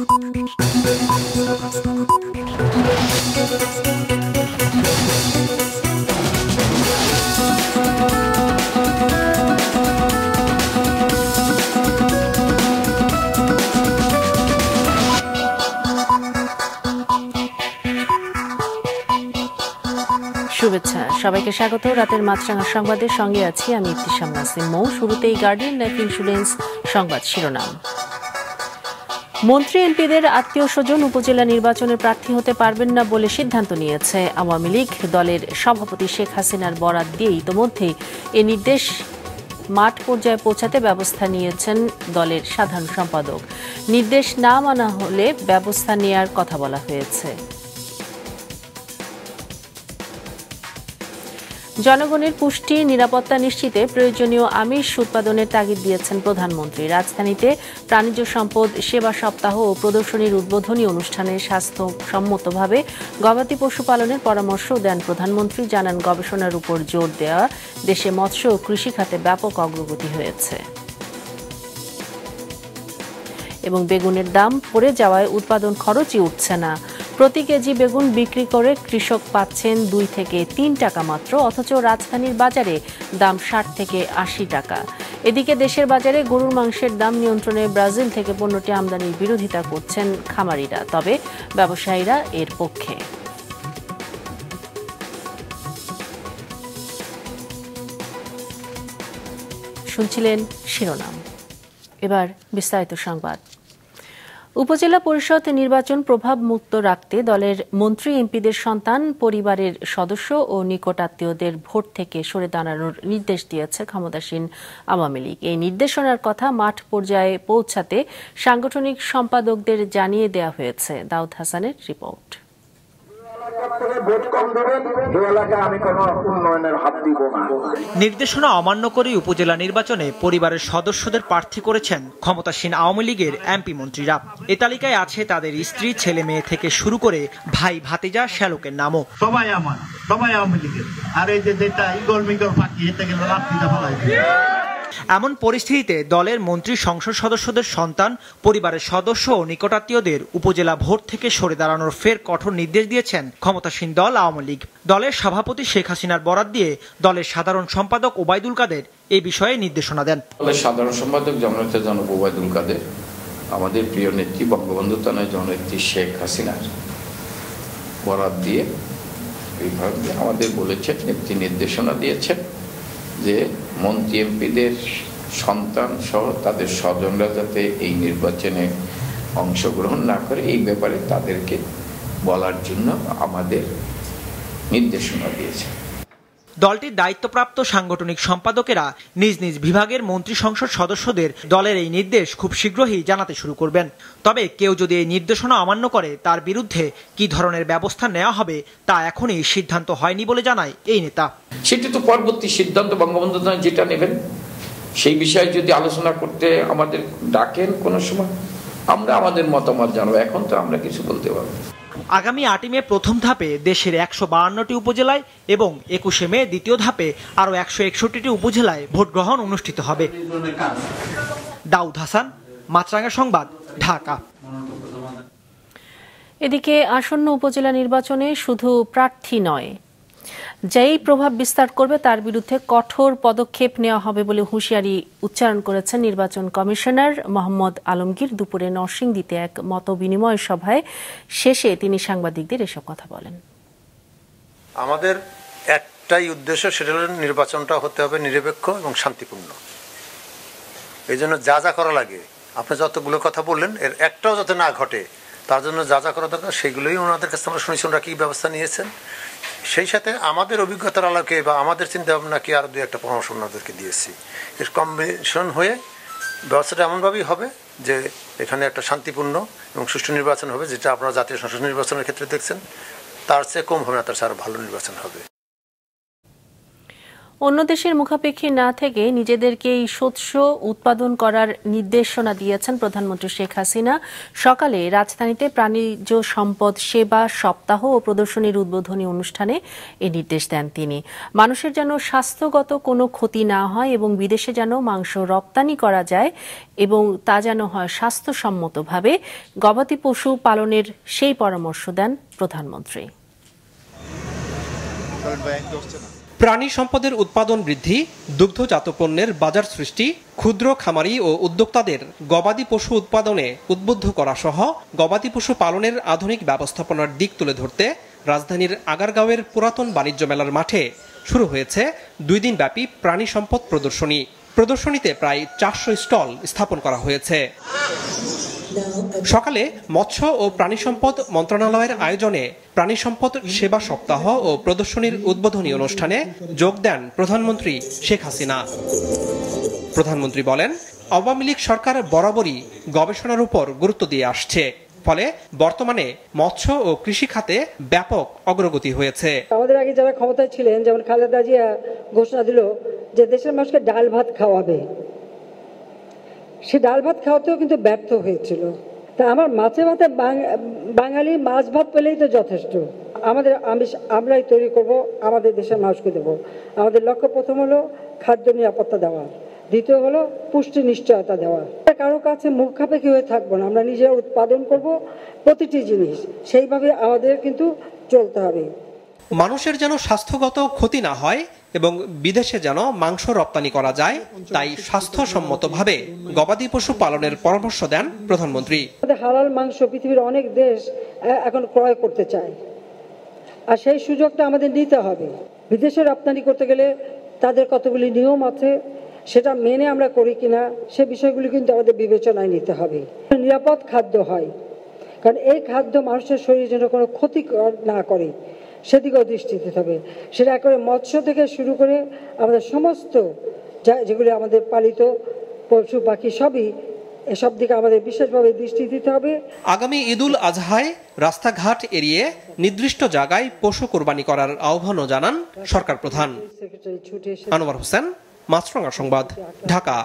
শুভেচ্ছা সবাইকে স্বাগত রাতের মাছরাঙা সংবাদের সঙ্গে আছি আমি ইবতিসাম নাসিম মৌ। শুরুতেই গার্ডিয়ান লাইফ ইন্স্যুরেন্স সংবাদ শিরোনাম। মন্ত্রী এমপিদের আত্মীয় স্বজন উপজেলা নির্বাচনে প্রার্থী হতে পারবেন না বলে সিদ্ধান্ত নিয়েছে আওয়ামী লীগ। দলের সভাপতি শেখ হাসিনার বরাত দিয়ে ইতোমধ্যেই এ নির্দেশ মাঠ পর্যায়ে পৌঁছাতে ব্যবস্থা নিয়েছেন দলের সাধারণ সম্পাদক। নির্দেশ না মানা হলে ব্যবস্থা নেয়ার কথা বলা হয়েছে। জনগণের পুষ্টি নিরাপত্তা নিশ্চিতে প্রয়োজনীয় আমিষ উৎপাদনের তাগিদ দিয়েছেন প্রধানমন্ত্রী। রাজধানীতে প্রাণিজ সম্পদ সেবা সপ্তাহ ও প্রদর্শনীর উদ্বোধনী অনুষ্ঠানে স্বাস্থ্যসম্মতভাবে গবাদি পশু পালনের পরামর্শ দেন প্রধানমন্ত্রী। জানান, গবেষণার উপর জোর দেওয়া দেশে মৎস্য ও কৃষি খাতে ব্যাপক অগ্রগতি হয়েছে এবং বেগুনের দাম পড়ে যাওয়ায় উৎপাদন খরচই উঠছে না। প্রতি কেজি বেগুন বিক্রি করে কৃষক পাচ্ছেন 2 থেকে 3 টাকা মাত্র, অথচ রাজধানীর বাজারে দাম 60 থেকে 80 টাকা। এদিকে দেশের বাজারে গরুর মাংসের দাম নিয়ন্ত্রণে ব্রাজিল থেকে পণ্যটি আমদানির বিরোধিতা করছেন খামারিরা, তবে ব্যবসায়ীরা এর পক্ষে। শুনছিলেন শিরোনাম, এবার বিস্তারিত সংবাদ। উপজেলা পরিষদ নির্বাচন প্রভাবমুক্ত রাখতে দলের মন্ত্রী এমপিদের সন্তান, পরিবারের সদস্য ও নিকটাত্মীয়দের ভোট থেকে সরে দাঁড়ানোর নির্দেশ দিয়েছে ক্ষমতাসীন আওয়ামী লীগ। এই নির্দেশনার কথা মাঠ পর্যায়ে পৌঁছাতে সাংগঠনিক সম্পাদকদের জানিয়ে দেওয়া হয়েছে। দাউদ হাসানের রিপোর্ট। নির্দেশনা অমান্য করে উপজেলা নির্বাচনে পরিবারের সদস্যদের প্রার্থী করেছেন ক্ষমতাসীন আওয়ামী লীগের এমপি মন্ত্রীরা। এ তালিকায় আছে তাদের স্ত্রী, ছেলে মেয়ে থেকে শুরু করে ভাই ভাতিজা শ্যালকের নামও। সবাই আওয়ামী লীগের। আর এই যেটা ইগল মিগল পাখি এতে গেলে রাত্রিটা ফলাই। এমন পরিস্থিতিতে দলের মন্ত্রী, সংসদ সদস্যদের সন্তান, পরিবারের সদস্য ও নিকটাত্মীয়দের উপজেলা ভোট থেকে সরে দাঁড়ানোর ফের কঠোর নির্দেশ দিয়েছেন ক্ষমতাসীন দল আওয়ামী লীগ। দলের সভাপতি শেখ হাসিনার বরাত দিয়ে দলের সাধারণ সম্পাদক ওবায়দুল কাদের এই বিষয়ে নির্দেশনা দেন। দলের সাধারণ সম্পাদক জননেতা জনাব ওবায়দুল কাদের আমাদের প্রিয় নেত্রী বঙ্গবন্ধু কন্যা জননেত্রী শেখ হাসিনার বরাত দিয়ে এইভাবে আমাদের বলেছেন, একটি নির্দেশনা দিয়েছেন যে মন্ত্রী এমপিদের সন্তান সহ তাদের স্বজনরা যাতে এই নির্বাচনে অংশগ্রহণ না করে এই ব্যাপারে তাদেরকে বলার জন্য আমাদের নির্দেশনা দিয়েছে। দলটির দায়িত্বপ্রাপ্ত সাংগঠনিক সম্পাদকেরা নিজ নিজ বিভাগের মন্ত্রী, সংসদ সদস্যদের দলের এই নির্দেশ খুব শীঘ্রই জানাতে শুরু করবেন। তবে কেউ যদি এই নির্দেশনা অমান্য করে তার বিরুদ্ধে কি ধরনের ব্যবস্থা নেওয়া হবে তা এখনই সিদ্ধান্ত হয়নি বলে জানায় এই নেতা। সেটি তো পরবর্তী সিদ্ধান্ত বঙ্গবন্ধু যেটা নেবেন সেই বিষয়ে যদি আলোচনা করতে আমাদের ডাকেন কোনো সময়, আমরা আমাদের মতামত জানাবো। এখন তো আমরা কিছু বলতে পারবো। আগামী 8 মে প্রথম ধাপে দেশের 152টি উপজেলায় এবং 21 মে দ্বিতীয় ধাপে আরও 161টি উপজেলায় ভোট গ্রহণ অনুষ্ঠিত হবে। দাউদ হাসান, মাছরাঙা সংবাদ, ঢাকা। এদিকে আসন্ন উপজেলা নির্বাচনে শুধু প্রার্থী নয়, যেই প্রভাব বিস্তার করবে তার বিরুদ্ধে কঠোর পদক্ষেপ নেওয়া হবে বলে হুঁশিয়ারি উচ্চারণ করেছেন নির্বাচন কমিশনার মোহাম্মদ আলমগীর। দুপুরে নরসিংদীতে এক মত বিনিময় সভায় শেষে তিনি সাংবাদিকদের এসব কথা বলেন। আমাদের একটাই উদ্দেশ্য, সেটা হল নির্বাচনটা হতে হবে নিরপেক্ষ এবং শান্তিপূর্ণ। এই জন্য যা যা করা লাগে, আপনি যতগুলো কথা বললেন এর একটাও যাতে না ঘটে তার জন্য যা যা করা দরকার সেগুলোই ওনাদের কাছে আমরা শুনেছি ওনারা কী ব্যবস্থা নিয়েছেন। সেই সাথে আমাদের অভিজ্ঞতার আলোকে বা আমাদের চিন্তা ভাবনাকে আরও 2-1টা পরামর্শ ওনাদেরকে দিয়েছি। এর কম্বিনেশন হয়ে ব্যবস্থাটা এমনভাবেই হবে যে এখানে একটা শান্তিপূর্ণ এবং সুষ্ঠু নির্বাচন হবে, যেটা আপনারা জাতীয় সংসদ নির্বাচনের ক্ষেত্রে দেখছেন। তার চেয়ে কম হবে না, তার চেয়ে আরও ভালো নির্বাচন হবে। অন্য দেশের মুখাপেক্ষী না থেকে নিজেদেরকেই শস্য উৎপাদন করার নির্দেশনা দিয়েছেন প্রধানমন্ত্রী শেখ হাসিনা। সকালে রাজধানীতে প্রাণিজ সম্পদ সেবা সপ্তাহ ও প্রদর্শনীর উদ্বোধনী অনুষ্ঠানে এই নির্দেশ দেন তিনি। মানুষের যেন স্বাস্থ্যগত কোনো ক্ষতি না হয় এবং বিদেশে যেন মাংস রপ্তানি করা যায় এবং তা যেন হয় স্বাস্থ্যসম্মতভাবে, গবাদি পশু পালনের সেই পরামর্শ দেন প্রধানমন্ত্রী। প্রাণী সম্পদের উৎপাদন বৃদ্ধি, দুগ্ধজাত পণ্যের বাজার সৃষ্টি, ক্ষুদ্র খামারি ও উদ্যোক্তাদের গবাদি পশু উৎপাদনে উদ্বুদ্ধ করা সহ গবাদি পশু পালনের আধুনিক ব্যবস্থাপনার দিক তুলে ধরতে রাজধানীর আগারগাঁওয়ের পুরাতন বাণিজ্য মেলার মাঠে শুরু হয়েছে 2 দিনব্যাপী প্রাণী সম্পদ প্রদর্শনী। প্রদর্শনীতে প্রায় 400 স্টল স্থাপন করা হয়েছে। সকালে মৎস্য ও প্রাণী সম্পদ মন্ত্রণালয়ের আয়োজনে প্রাণী সম্পদ সেবা সপ্তাহ ও প্রদর্শনীর উদ্বোধনী অনুষ্ঠানে যোগ দেন প্রধানমন্ত্রী শেখ হাসিনা। প্রধানমন্ত্রী বলেন, আওয়ামী লীগ সরকার বরাবরই গবেষণার উপর গুরুত্ব দিয়ে আসছে, ফলে বর্তমানে মৎস্য ও কৃষি খাতে ব্যাপক অগ্রগতি হয়েছে। আমাদের আগে যারা ক্ষমতায় ছিলেন, যেমন খালেদা জিয়া ঘোষণা দিল যে দেশের মানুষকে ডাল ভাত খাওয়াবে, সে ডাল ভাত খাওয়াতেও কিন্তু ব্যর্থ হয়েছিল। তা আমার মাছে ভাতে বাঙালি মাছ ভাত পেলেই তো যথেষ্ট। আমাদের আমরাই তৈরি করব, আমাদের দেশের মানুষকে দেবো। আমাদের লক্ষ্য প্রথম হলো খাদ্য নিরাপত্তা দেওয়া, দ্বিতীয় হলো পুষ্টি নিশ্চয়তা দেওয়া। কারো কাছে মুখাপেক্ষী হয়ে থাকবো না, আমরা নিজেরা উৎপাদন করব প্রতিটি জিনিস, সেইভাবে আমাদের কিন্তু চলতে হবে। মানুষের যেন স্বাস্থ্যগত ক্ষতি না হয় এবং বিদেশে যেন মাংস রপ্তানি করা যায়, তাই স্বাস্থ্যসম্মতভাবে গবাদি পশু পালনের পরামর্শ দেন প্রধানমন্ত্রী। হালাল মাংস পৃথিবীর অনেক দেশ এখন ক্রয় করতে চায়, আর সেই সুযোগটা আমাদের নিতে হবে। বিদেশে রপ্তানি করতে গেলে তাদের কতগুলি নিয়ম আছে, সেটা মেনে আমরা করি কিনা সে বিষয়গুলি কিন্তু আমাদের বিবেচনায় নিতে হবে। নিরাপদ খাদ্য হয়, কারণ এই খাদ্য মানুষের শরীরে যেন কোনো ক্ষতি না করে সেদিকেও দৃষ্টি দিতে হবে। সেটা একেবারে মৎস্য থেকে শুরু করে আমাদের সমস্ত যেগুলি আমাদের পালিত পশু পাখি সবই, এসব দিকে আমাদের বিশেষভাবে দৃষ্টি দিতে হবে। আগামী ঈদুল আজহায় রাস্তাঘাট এড়িয়ে নির্দিষ্ট জায়গায় পশু কোরবানি করার আহ্বানও জানান সরকার প্রধান। আনোয়ার হোসেন, মাছরাঙা সংবাদ, ঢাকা।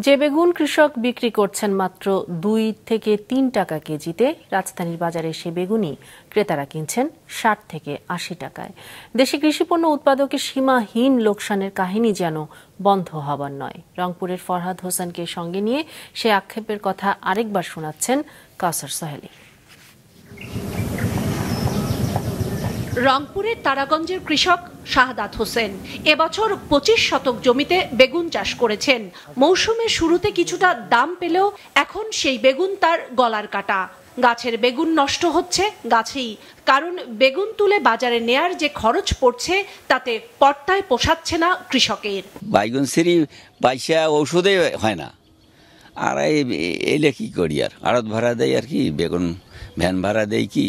যে বেগুন কৃষক বিক্রি করছেন মাত্র 2 থেকে 3 টাকা কেজিতে, রাজধানীর বাজারে সে বেগুনই ক্রেতারা কিনছেন 60 থেকে 80 টাকায়। দেশে কৃষিপণ্য উৎপাদকের সীমাহীন লোকসানের কাহিনী যেন বন্ধ হবার নয়। রংপুরের ফরহাদ হোসেনকে সঙ্গে নিয়ে সে আক্ষেপের কথা আরেকবার শোনাচ্ছেন কাউসার সোহেলি। রংপুরের তারাগঞ্জের কৃষক শাহাদাত হোসেন এবছর 25 শতক জমিতে বেগুন চাষ করেছেন। মৌসুমের শুরুতে কিছুটা দাম পেলেও এখন সেই বেগুন তার গলার কাটা। গাছের বেগুন নষ্ট হচ্ছে গাছেই, কারণ বেগুন তুলে বাজারে নেয়ার যে খরচ পড়ছে তাতে পর্তায় পোষাচ্ছে না কৃষকের। বাইগুন সিরি পয়সা ঔষধে হয় না, আর এলে কি করি, আর আড়ত ভাড়া দেয় আর কি, বেগুন ভ্যান ভাড়া দেয় কি।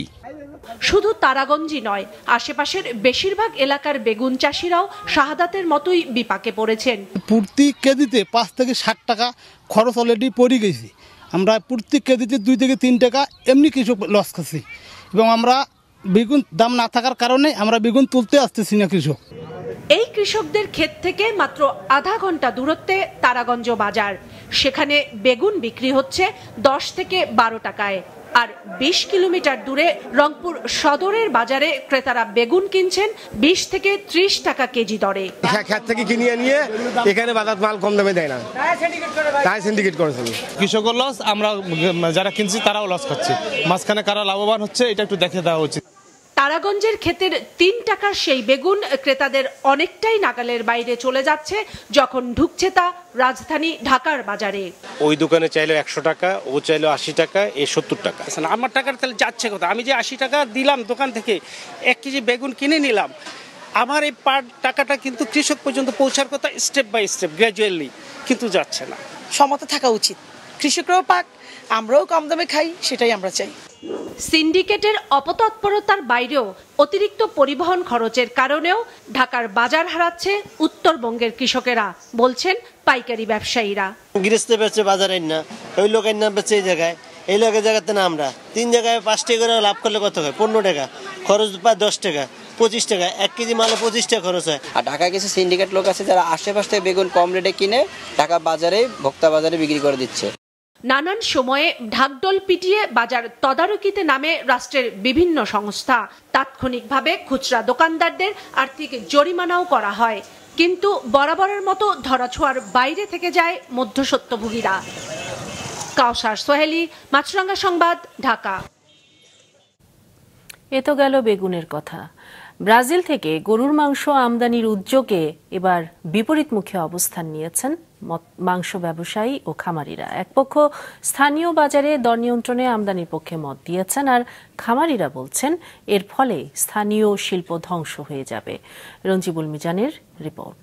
শুধু তারাগঞ্জই নয়, আশেপাশের বেশিরভাগ এলাকার বেগুন চাষিরাও শাহাদাতের মতোই বিপাকে পড়েছেন। প্রতি কেজিতে 5 থেকে 60 টাকা খরচ অলরেডি পড়ে গেছি। আমরা প্রতি কেজিতে 2 থেকে 3 টাকা এমনি কৃষক লস খাচ্ছি, এবং আমরা বেগুন দাম না থাকার কারণে আমরা বেগুন তুলতে আসতেছি না কৃষক। এই কৃষকদের ক্ষেত থেকে মাত্র আধা ঘন্টা দূরত্বে তারাগঞ্জ বাজার, সেখানে বেগুন বিক্রি হচ্ছে 10 থেকে 12 টাকায়। আর 20 কিলোমিটার দূরে রংপুর সদরের বাজারে ক্রেতারা বেগুন কিনছেন 20 থেকে 30 টাকা কেজি দরে। ক্ষেত থেকে কিনে নিয়ে এখানে বাজার মাল কম দামে দেয় না, তাই সিন্ডিকেট করেছেন। কৃষকের লস, আমরা যারা কিনছি তারাও লস খাচ্ছি, মাঝখানে কারা লাভবান হচ্ছে এটা একটু দেখে দেওয়া উচিত। তারাগঞ্জের ক্ষেতের 3 টাকার সেই বেগুন ক্রেতাদের অনেকটাই নাগালের বাইরে চলে যাচ্ছে যখন ঢুকছে তা রাজধানী ঢাকার বাজারে। ওই দোকানে চাইলো 100 টাকা, ও চাইলো 80 টাকা, এ 70 টাকা। আমার টাকার তাহলে যাচ্ছে কথা, আমি যে 80 টাকা দিলাম দোকান থেকে 1 কেজি বেগুন কিনে নিলাম, আমার এই টাকাটা কিন্তু কৃষক পর্যন্ত পৌঁছার কথা স্টেপ বাই স্টেপ, গ্র্যাজুয়ালি, কিন্তু যাচ্ছে না। সমতা থাকা উচিত, কৃষকরাও পাক, আমরাও কম দামে খাই, সেটাই আমরা চাই। সিন্ডিকেটের অপতৎপরতার বাইরেও অতিরিক্ত পরিবহন খরচের কারণেও ঢাকার বাজার হারাচ্ছে উত্তরবঙ্গের কৃষকেরা, বলছেন পাইকারি ব্যবসায়ীরা। গৃহস্থ বেচে বাজার না, ওই লোকের নাম বেচে এই জায়গায়, এই লোকের জায়গাতে না আমরা 3 জায়গায় 5 টাকা করে লাভ করলে কত হয়? 15 টাকা, খরচ পায় 10 টাকা, 25 টাকা, 1 কেজি মালে 25 টাকা খরচ হয়। আর ঢাকায় কিছু সিন্ডিকেট লোক আছে যারা আশেপাশ থেকে বেগুন কম রেটে কিনে ঢাকা বাজারে ভোক্তা বাজারে বিক্রি করে দিচ্ছে। নানান সময়ে ঢাকঢোল পিটিয়ে বাজার তদারকিতে নামে রাষ্ট্রের বিভিন্ন সংস্থা। তাৎক্ষণিকভাবে খুচরা দোকানদারদের আর্থিক জরিমানাও করা হয়, কিন্তু বরাবরের মতো ধরাছোঁয়ার বাইরে থেকে যায় মধ্যস্বত্বভোগীরা। কাউসার সোহেলি, মাছরাঙ্গা সংবাদ, ঢাকা। এ তো গেল বেগুনের কথা। ব্রাজিল থেকে গরুর মাংস আমদানির উদ্যোগে এবার বিপরীতমুখী অবস্থান নিয়েছেন মাংস ব্যবসায়ী ও খামারিরা। এক পক্ষ স্থানীয় বাজারে দর নিয়ন্ত্রণে আমদানির পক্ষে মত দিয়েছেন, আর খামারিরা বলছেন এর ফলে স্থানীয় শিল্প ধ্বংস হয়ে যাবে। রঞ্জিবুল মিজানের রিপোর্ট।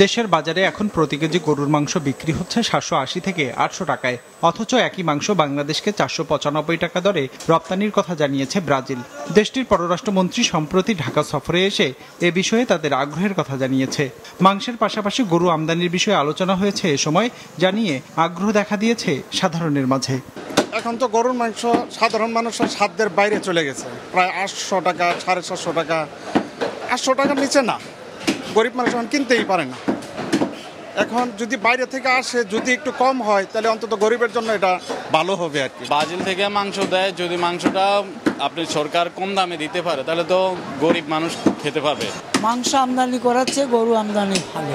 দেশের বাজারে এখন প্রতি কেজি গরুর মাংস বিক্রি হচ্ছে 780 থেকে 800 টাকায়, অথচ একই মাংস বাংলাদেশকে 495 টাকা দরে রপ্তানির কথা জানিয়েছে ব্রাজিল। দেশটির পররাষ্ট্রমন্ত্রী সম্প্রতি ঢাকা সফরে এসে এ বিষয়ে তাদের আগ্রহের কথা জানিয়েছে। মাংসের পাশাপাশি গরু আমদানির বিষয়ে আলোচনা হয়েছে এ সময়, জানিয়ে আগ্রহ দেখা দিয়েছে সাধারণের মাঝে। এখন তো গরুর মাংস সাধারণ মানুষের সাধ্যের বাইরে চলে গেছে, প্রায় 800 টাকা, 750 টাকা, 800 টাকার নিচে না। গরিব মানুষ এখন কিনতেই পারে না। এখন যদি বাইরে থেকে আসে, যদি একটু কম হয়, তাহলে অন্তত গরিবের জন্য এটা ভালো হবে আর কি। ব্রাজিল থেকে মাংস দেয়, যদি মাংসটা আপনি সরকার কম দামে দিতে পারে তাহলে তো গরিব মানুষ খেতে পারবে। মাংস আমদানি করাচ্ছে, গরু আমদানি ভালো।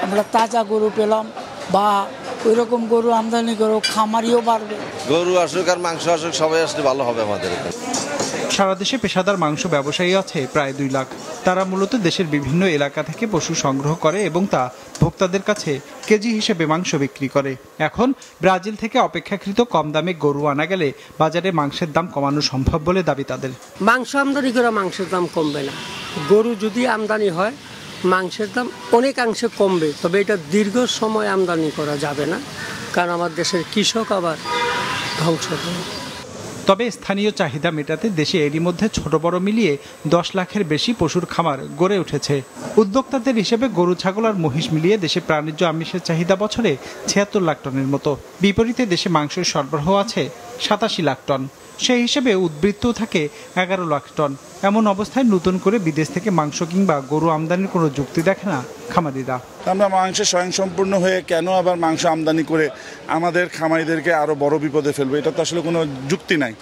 আমরা তাজা গরু পেলাম, বা ওই রকম গরু আমদানি করো, খামারিও বাড়বে। গরু আসুক আর মাংস আসুক, সবাই আসলে ভালো হবে আমাদের। সারা দেশে পেশাদার মাংস ব্যবসায়ী আছে প্রায় 2 লাখ। তারা মূলত দেশের বিভিন্ন এলাকা থেকে পশু সংগ্রহ করে এবং তা ভোক্তাদের কাছে কেজি হিসেবে মাংস বিক্রি করে। এখন ব্রাজিল থেকে অপেক্ষাকৃত কম দামে গরু আনা গেলে বাজারে মাংসের দাম কমানো সম্ভব বলে দাবি তাদের। মাংস আমদানি করে মাংসের দাম কমবে না। গরু যদি আমদানি হয় মাংসের দাম অনেকাংশে কমবে, তবে এটা দীর্ঘ সময় আমদানি করা যাবে না, কারণ আমার দেশের কৃষক আবার ধ্বংস হবে। তবে স্থানীয় চাহিদা মেটাতে দেশে এরই মধ্যে ছোট বড় মিলিয়ে 10 লাখের বেশি পশুর খামার গড়ে উঠেছে। উদ্যোক্তাদের হিসেবে গরু, ছাগল আর মহিষ মিলিয়ে দেশে প্রাণীজ আমিষের চাহিদা বছরে 76 লাখ টনের মতো। বিপরীতে দেশে মাংসের সরবরাহ আছে 87 লাখ টন। সেই হিসেবে উদ্বৃত্ত থাকে 11 লাখ টন। এমন অবস্থায় নতুন করে বিদেশ থেকে মাংস কিংবা গরু আমদানির কোনো যুক্তি দেখে না খামারিরা। আমরা মাংসে স্বয়ংসম্পূর্ণ হয়ে কেন আবার মাংস আমদানি করে আমাদের খামারিদেরকে আরও বড় বিপদে ফেলবো? এটা তো আসলে কোনো যুক্তি নাই।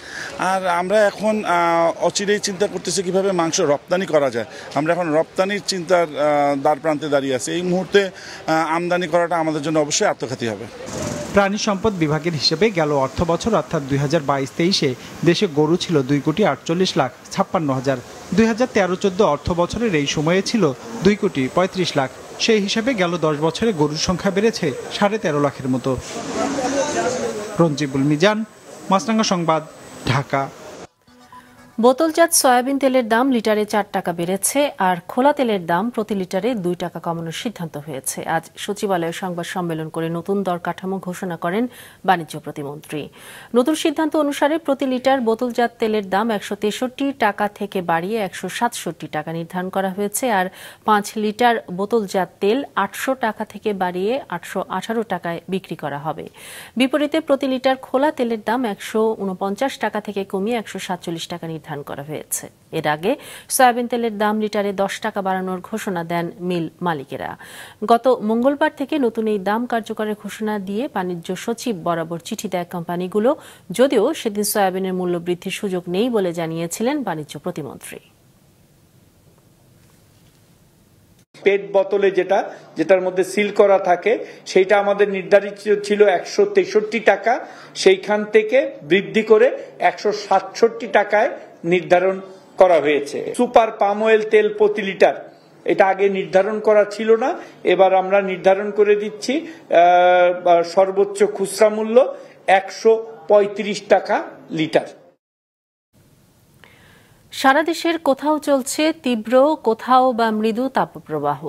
আর আমরা এখন অচিরেই চিন্তা করতেছি কিভাবে মাংস রপ্তানি করা যায়। আমরা এখন রপ্তানির চিন্তার দ্বার প্রান্তে দাঁড়িয়ে আছি। এই মুহূর্তে আমদানি করাটা আমাদের জন্য অবশ্যই আত্মঘাতী হবে। প্রাণী সম্পদ বিভাগের হিসেবে গেল অর্থ বছর অর্থাৎ 2022-23-এ দেশে গরু ছিল 2,48,56,000। 2013-14 অর্থ বছরের এই সময়ে ছিল 2,35,00,000। সেই হিসাবে গেল 10 বছরে গরুর সংখ্যা বেড়েছে 13.5 লাখের মতো। রঞ্জিবুল মিজান, মাছরাঙ্গা সংবাদ, ঢাকা। বোতলজাত সয়াবিন তেলের দাম লিটারে 4 টাকা বেড়েছে, আর খোলা তেলের দাম প্রতি লিটারে 2 টাকা কমানোর সিদ্ধান্ত হয়েছে। আজ সচিবালয়ে সংবাদ সম্মেলন করে নতুন দর কাঠামো ঘোষণা করেন বাণিজ্য প্রতিমন্ত্রী। নতুন সিদ্ধান্ত অনুসারে প্রতি লিটার বোতলজাত তেলের দাম 163 টাকা থেকে বাড়িয়ে 167 টাকা নির্ধারণ করা হয়েছে, আর 5 লিটার বোতলজাত তেল 800 টাকা থেকে বাড়িয়ে 818 টাকায় বিক্রি করা হবে। বিপরীতে প্রতি লিটার খোলা তেলের দাম 149 টাকা থেকে কমিয়ে 147 টাকা নির্ধারণ করা হয়েছে। এর আগে সয়াবিন তেলের দাম লিটারে 10 টাকা বাড়ানোর ঘোষণা দেন মিল মালিকেরা। গত মঙ্গলবার থেকে নতুন এই দাম কার্যকরের ঘোষণা দিয়ে বাণিজ্য সচিব বরাবর চিঠি দেয় কোম্পানিগুলো, যদিও সেদিন সয়াবিনের মূল্য বৃদ্ধির সুযোগ নেই বলে জানিয়েছিলেন বাণিজ্য প্রতিমন্ত্রী। পেট বোতলে যেটার মধ্যে সিল করা থাকে সেইটা আমাদের নির্ধারিত ছিল 163 টাকা, সেইখান থেকে বৃদ্ধি করে 167 টাকায় নির্ধারণ করা হয়েছে। সুপার পাম অয়েল তেল প্রতি লিটার, এটা আগে নির্ধারণ করা ছিল না, এবার আমরা নির্ধারণ করে দিচ্ছি সর্বোচ্চ খুচরা মূল্য 135 টাকা লিটার। সারা দেশের কোথাও চলছে তীব্র, কোথাও বা মৃদু তাপপ্রবাহ।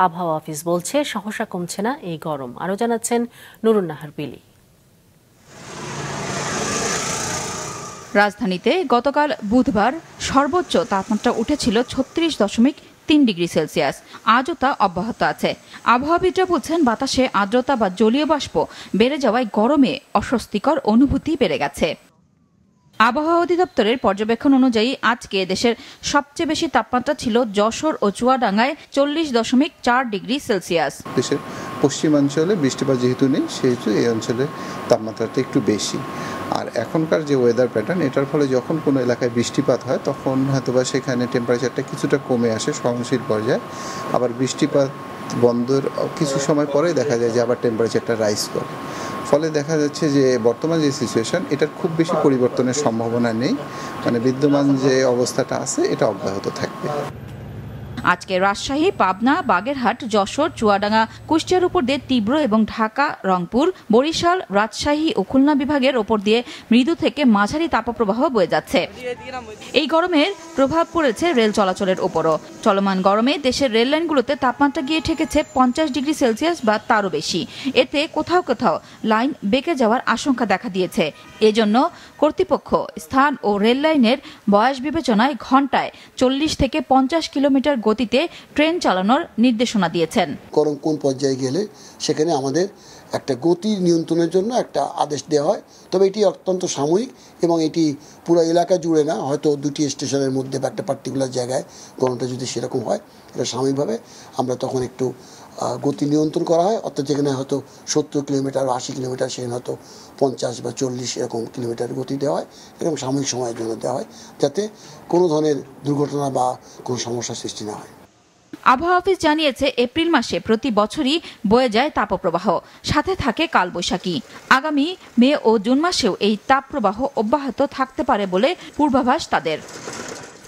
আবহাওয়া অফিস বলছে সহসা কমছে না এই গরম। আরো জানাচ্ছেন নুরুন নাহার বিলি। রাজধানীতে গতকাল বুধবার সর্বোচ্চ তাপমাত্রা উঠেছিল 36.3 ডিগ্রি সেলসিয়াস। আজও তা অব্যাহত আছে। আবহাওয়াবিদরা বলছেন বাতাসে আর্দ্রতা বা জলীয় বাষ্প বেড়ে যাওয়ায় গরমে অস্বস্তিকর অনুভূতি বেড়ে গেছে। আবহাওয়া অধিদপ্তরের পর্যবেক্ষণ অনুযায়ী আজকে দেশের সবচেয়ে বেশি তাপমাত্রা ছিল যশোর ও চুয়াডাঙ্গায় 40.4 ডিগ্রি সেলসিয়াস। দেশের পশ্চিমাঞ্চলে বৃষ্টিপাত যেহেতু নেই সেহেতু এই অঞ্চলে তাপমাত্রাটা একটু বেশি। আর এখনকার যে ওয়েদার প্যাটার্ন, এটার ফলে যখন কোনো এলাকায় বৃষ্টিপাত হয় তখন হয়তোবা সেখানে টেম্পারেচারটা কিছুটা কমে আসে সহনশীল পর্যায়ে, আবার বৃষ্টিপাত বন্ধের কিছু সময় পরে দেখা যায় যে আবার টেম্পারেচারটা রাইজ করে। ফলে দেখা যাচ্ছে যে বর্তমান যে সিচুয়েশন, এটার খুব বেশি পরিবর্তনের সম্ভাবনা নেই, মানে বিদ্যমান যে অবস্থাটা আছে এটা অব্যাহত থাকবে। আজকে রাজশাহী, পাবনা, বাগেরহাট, যশোর, চুয়াডাঙ্গা, কুষ্টিয়ার উপর দিয়ে তীব্র এবং ঢাকা, রংপুর, বরিশাল, রাজশাহী ও খুলনা বিভাগের ওপর দিয়ে মৃদু থেকে মাঝারি তাপপ্রবাহ বয়ে যাচ্ছে। এই গরমের প্রভাব পড়েছে রেল চলাচলের ওপরও। চলমান গরমে দেশের রেল লাইনগুলোতে তাপমাত্রা গিয়ে ঠেকেছে 50 ডিগ্রি সেলসিয়াস বা তারও বেশি। এতে কোথাও কোথাও লাইন বেঁকে যাওয়ার আশঙ্কা দেখা দিয়েছে। এজন্য কর্তৃপক্ষ স্থান ও রেল লাইনের বয়স বিবেচনায় ঘন্টায় 40 থেকে 50 কিলোমিটার গতিতে ট্রেন চালানোর নির্দেশনা দিয়েছেন। গরম কোন পর্যায়ে গেলে সেখানে আমাদের একটা গতি নিয়ন্ত্রণের জন্য একটা আদেশ দেওয়া হয়, তবে এটি অত্যন্ত সাময়িক এবং এটি পুরো এলাকা জুড়ে না, হয়তো দুটি স্টেশনের মধ্যে বা একটা পার্টিকুলার জায়গায় গরমটা যদি সেরকম হয়, এটা সাময়িকভাবে আমরা তখন একটু গতি নিয়ন্ত্রণ করা হয়। অর্থাৎ যেখানে হয়তো 70 কিলোমিটার বা 80 কিলোমিটার সেখানে হয়তো 50 বা 40 এরকম কিলোমিটার গতি দেওয়া হয়, এরকম সাময়িক সময়ের জন্য দেওয়া হয়, যাতে কোনো ধরনের দুর্ঘটনা বা কোনো সমস্যার সৃষ্টি না হয়। আবহাওয়া অফিস জানিয়েছে এপ্রিল মাসে প্রতি বছরই বয়ে যায় তাপপ্রবাহ, সাথে থাকে কালবৈশাখী। আগামী মে ও জুন মাসেও এই তাপপ্রবাহ অব্যাহত থাকতে পারে বলে পূর্বাভাস তাদের।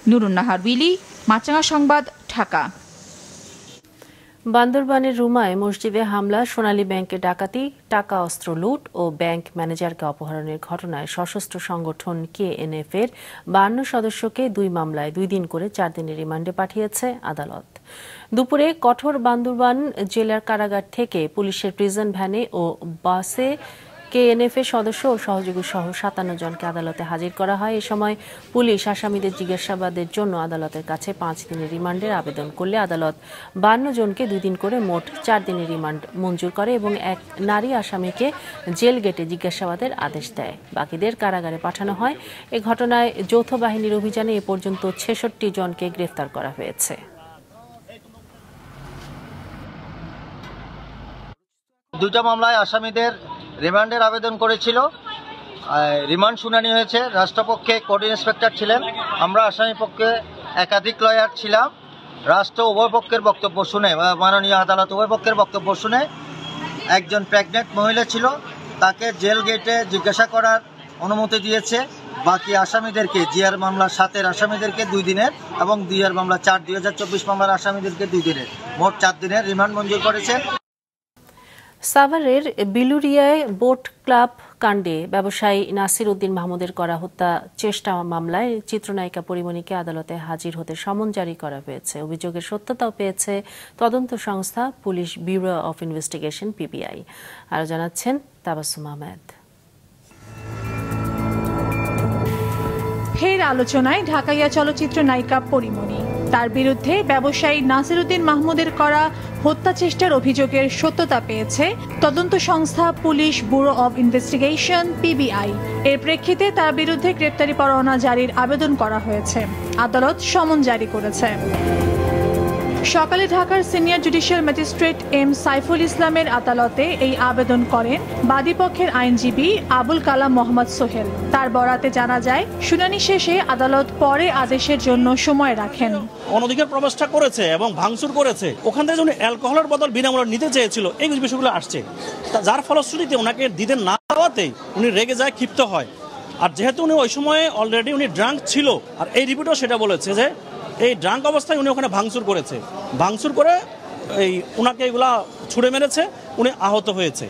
নুরুন নাহার উইলি, মাছরাঙা সংবাদ, ঢাকা। বান্দরবানের রুমায় মসজিদে হামলা, সোনালী ব্যাংকে ডাকাতি, টাকা অস্ত্র লুট ও ব্যাংক ম্যানেজারকে অপহরণের ঘটনায় সশস্ত্র সংগঠন KNF এর 52 সদস্যকে 2 মামলায় 2 দিন করে 4 দিনের রিমান্ডে পাঠিয়েছে আদালত। দুপুরে কঠোর বান্দরবান জেলার কারাগার থেকে পুলিশের প্রিজন ভ্যানে ও বাসে KNF এর সদস্য ও সহযোগী সহ 57 জনকে আদালতে হাজির করা হয়। এ সময় পুলিশ আসামিদের জিজ্ঞাসাবাদের জন্য আদালতের কাছে 5 দিনের রিমান্ডের আবেদন করলে আদালত 52 জনকে 2 দিন করে মোট 4 দিনের রিমান্ড মঞ্জুর করে এবং এক নারী আসামিকে জেল গেটে জিজ্ঞাসাবাদের আদেশ দেয়। বাকিদের কারাগারে পাঠানো হয়। এ ঘটনায় যৌথ বাহিনীর অভিযানে এ পর্যন্ত 66 জনকে গ্রেফতার করা হয়েছে। দুটো মামলায় আসামিদের রিমান্ডের আবেদন করেছিল। রিমান্ড শুনানি হয়েছে। রাষ্ট্রপক্ষে কোর্ট ইন্সপেক্টর ছিলেন, আমরা আসামি পক্ষে একাধিক লয়ার ছিলাম। রাষ্ট্র উভয় পক্ষের বক্তব্য শুনে, মাননীয় আদালত উভয় পক্ষের বক্তব্য শুনে একজন প্রেগনেন্ট মহিলা ছিল, তাকে জেল গেটে জিজ্ঞাসা করার অনুমতি দিয়েছে। বাকি আসামিদেরকে, জিআর মামলার 7 আসামিদেরকে 2 দিনের এবং 2 মামলা 4 2024 মামলার আসামিদেরকে 2 দিনের মোট 4 দিনের রিমান্ড মঞ্জুর করেছে। সাভারের বিলুরিয়ায় বোট ক্লাব কাণ্ডে ব্যবসায়ী নাসির উদ্দিন মাহমুদের করা হত্যা চেষ্টা মামলায় চিত্রনায়িকা পরিমণিকে আদালতে হাজির হতে সমন জারি করা হয়েছে। অভিযোগের সত্যতাও পেয়েছে তদন্ত সংস্থা police bureau of investigation PBI। আরও জানাচ্ছেন তাবাসসুম আহমেদ। ফের আলোচনায় ঢাকাইয়া চলচ্চিত্র নায়িকা পরিমণি। তার বিরুদ্ধে ব্যবসায়ী নাসির উদ্দিন মাহমুদের করা হত্যা চেষ্টার অভিযোগের সত্যতা পেয়েছে তদন্ত সংস্থা police bureau of investigation PBI। এর প্রেক্ষিতে তার বিরুদ্ধে গ্রেপ্তারি পরোয়ানা জারির আবেদন করা হয়েছে। আদালত সমন জারি করেছে। সকালে ঢাকার senior judicial magistrate M Saiful ইসলামের আদালতে এই আবেদন করেন বাদীপক্ষের আইনজীবী আবুল কালাম মোহাম্মদ সোহেল। তার বরাতে জানা যায়, শুনানি শেষে আদালত পরে আদেশের জন্য সময় রাখেন। অনধিকার প্রবেশটা করেছে এবং ভাঙচুর করেছে, ওখান থেকে উনি অ্যালকোহলের বদল বিনামূল্যে নিতে চেয়েছিল, এই বিষয়গুলো আসছে। যার ফলশ্রুতিতে ওনাকে দিতে না দেওয়াতেই উনি রেগে যায়, ক্ষিপ্ত হয়। আর যেহেতু উনি ওই সময়ে অলরেডি উনি ড্রাঙ্ক ছিল, আর এই রিপোর্টও সেটা বলেছে যে এই ড্রাঙ্ক অবস্থায় উনি ওখানে ভাঙচুর করেছে, ভাঙচুর করে এই উনাকে এগুলা ছুড়ে মেরেছে, উনি আহত হয়েছে।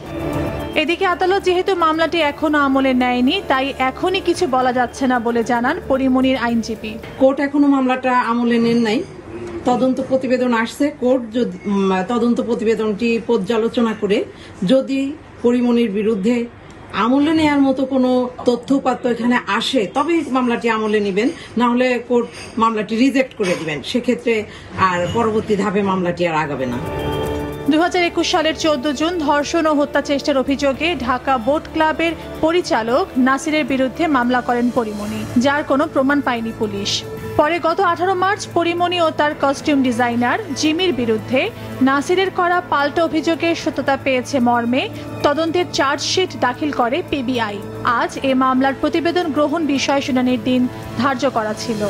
এদিকে আদালত যেহেতু মামলাটি এখনো আমলে নেয়নি, তাই এখনই কিছু বলা যাচ্ছে না বলে জানান পরিমণির আইনজীবী। কোর্ট এখনো মামলাটা আমলে নেন নাই, তদন্ত প্রতিবেদন আসছে। কোর্ট যদি তদন্ত প্রতিবেদনটি পর্যালোচনা করে যদি পরিমণির বিরুদ্ধে আমলে নেওয়ার মতো কোনো তথ্য উপাত্ত এখানে আসে, তবে মামলাটি আমলে নেবেন, না হলে কোর্ট মামলাটি রিজেক্ট করে দিবেন। সেক্ষেত্রে আর পরবর্তী ধাপে মামলাটি আর আগাবে না। 2021 সালের 14 জুন ধর্ষণ ও হত্যা চেষ্টার অভিযোগে ঢাকা বোট ক্লাবের পরিচালক নাসিরের বিরুদ্ধে মামলা করেন পরিমণি, যার কোনো প্রমাণ পায়নি পুলিশ। পরে গত 18 মার্চ পরিমণি ও তার কস্টিউম ডিজাইনার জিমির বিরুদ্ধে নাসিরের করা পাল্টা অভিযোগের সত্যতা পেয়েছে মর্মে তদন্তের চার্জশিট দাখিল করে পিবিআই। আজ এ মামলার প্রতিবেদন গ্রহণ বিষয় শুনানির দিন ধার্য করা ছিল।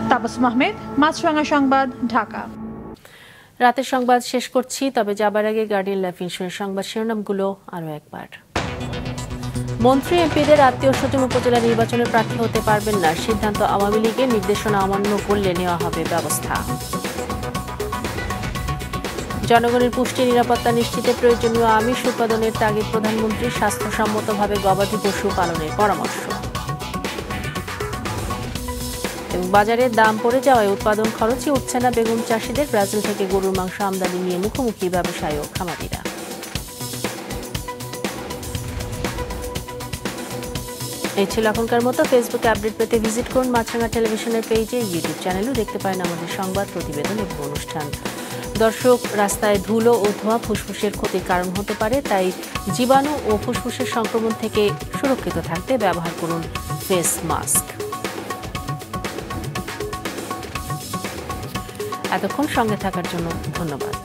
তাবাসসুম আহমেদ, মাছরাঙা সংবাদ, ঢাকা। রাতের সংবাদ শেষ করছি, তবে যাবার আগে গার্ডিয়ান লাইফ ইন্স্যুরেন্স সংবাদ শিরোনামগুলো আরও একবার। মন্ত্রী এমপিদের আত্মীয় স্বজন উপজেলা নির্বাচনে প্রার্থী হতে পারবেন না, সিদ্ধান্ত আওয়ামী লীগের নির্দেশনা অমান্য করলে নেওয়া হবে ব্যবস্থা। জনগণের পুষ্টি নিরাপত্তা নিশ্চিতে প্রয়োজনীয় আমিষ উৎপাদনের তাগিদ প্রধানমন্ত্রীর, স্বাস্থ্যসম্মতভাবে গবাদি পশু পালনের পরামর্শ। এবং বাজারে দাম পড়ে যাওয়ায় উৎপাদন খরচই উঠছে না বেগুন চাষিদের, ব্রাজিল থেকে গরুর মাংস আমদানি নিয়ে মুখোমুখি ব্যবসায়ী ও খামারিরা। এই ছিল এখনকার মতো। ফেসবুকে আপডেট পেতে ভিজিট করুন মাছরাঙা টেলিভিশনের পেজে, ইউটিউব চ্যানেলেও দেখতে পারেন আমাদের সংবাদ, প্রতিবেদন এবং অনুষ্ঠান। দর্শক, রাস্তায় ধুলো ও ধোঁয়া ফুসফুসের ক্ষতির কারণ হতে পারে, তাই জীবাণু ও ফুসফুসের সংক্রমণ থেকে সুরক্ষিত থাকতে ব্যবহার করুন ফেস মাস্ক। এতক্ষণ সঙ্গে থাকার জন্য ধন্যবাদ।